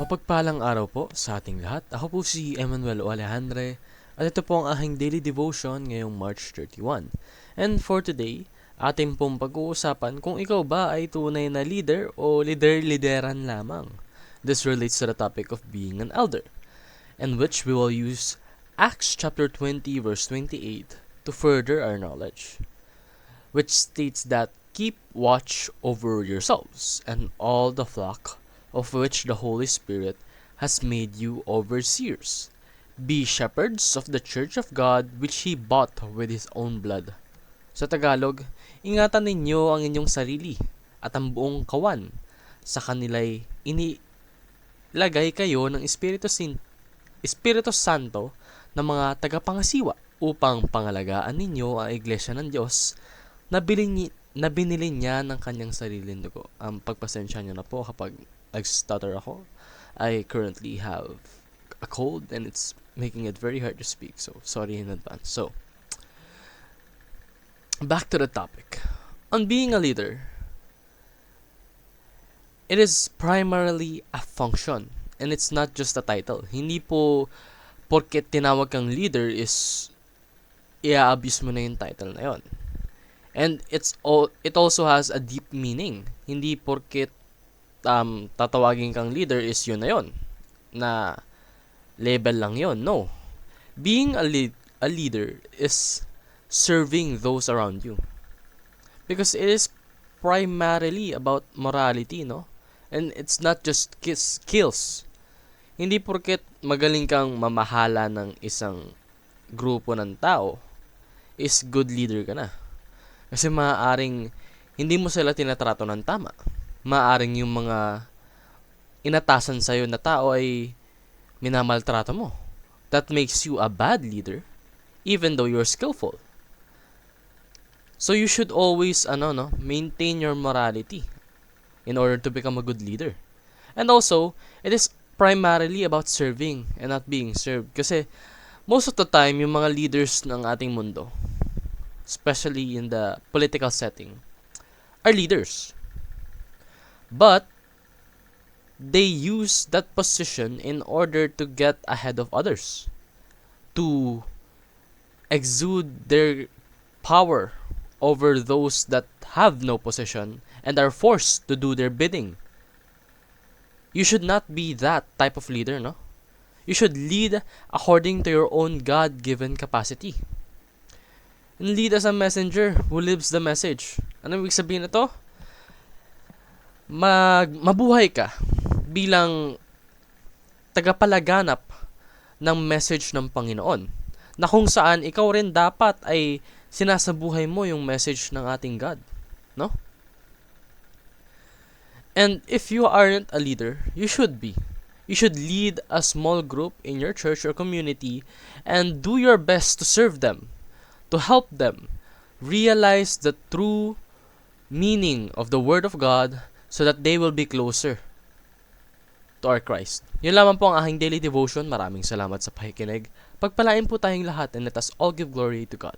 Mapagpalang araw po sa ating lahat. Ako po si Emmanuel O. Alejandre at ito po ang aking daily devotion ngayong March 31. And for today, ating pong pag-uusapan kung ikaw ba ay tunay na leader o lideran lamang. This relates to the topic of being an elder, in which we will use Acts chapter 20 verse 28 to further our knowledge, which states that keep watch over yourselves and all the flock of which the Holy Spirit has made you overseers. Be shepherds of the church of God which He bought with His own blood. Sa Tagalog, ingatan ninyo ang inyong sarili at ang buong kawan. Sa kanila'y inilagay kayo ng Espiritu Santo ng mga tagapangasiwa upang pangalagaan ninyo ang iglesia ng Diyos na binili niya ng kanyang sariling dugo. Pagpasensya niyo na po kapag nag-stutter ako. I currently have a cold and it's making it very hard to speak. So, sorry in advance. So, back to the topic. On being a leader, it is primarily a function and it's not just a title. Hindi po porket tinawag kang leader is i-abuse mo na yung title na yon. And it also has a deep meaning. Hindi porket tatawagin kang leader is yun na yun. Na label lang yun. No. Being a leader is serving those around you. Because it is primarily about morality, no? And it's not just skills. Hindi porket magaling kang mamahala ng isang grupo ng tao is good leader ka na. Kasi maaaring hindi mo sila tinatrato ng tama. Maaaring yung mga inatasan sa'yo na tao ay minamaltrato mo. That makes you a bad leader even though you're skillful. So you should always maintain your morality in order to become a good leader. And also, it is primarily about serving and not being served. Kasi most of the time, yung mga leaders ng ating mundo, especially in the political setting, are leaders. But they use that position in order to get ahead of others, to exude their power over those that have no position and are forced to do their bidding. You should not be that type of leader, no? You should lead according to your own God-given capacity. And lead as a messenger who lives the message. Ano ibig sabihin nito? Mabuhay ka bilang tagapalaganap ng message ng Panginoon, na kung saan ikaw rin dapat ay sinasabuhay mo yung message ng ating God, no? And if you aren't a leader, you should be. You should lead a small group in your church or community and do your best to serve them, to help them realize the true meaning of the Word of God so that they will be closer to our Christ. Yun lamang po ang aking daily devotion. Maraming salamat sa pakikinig. Pagpalain po tayong lahat and let us all give glory to God.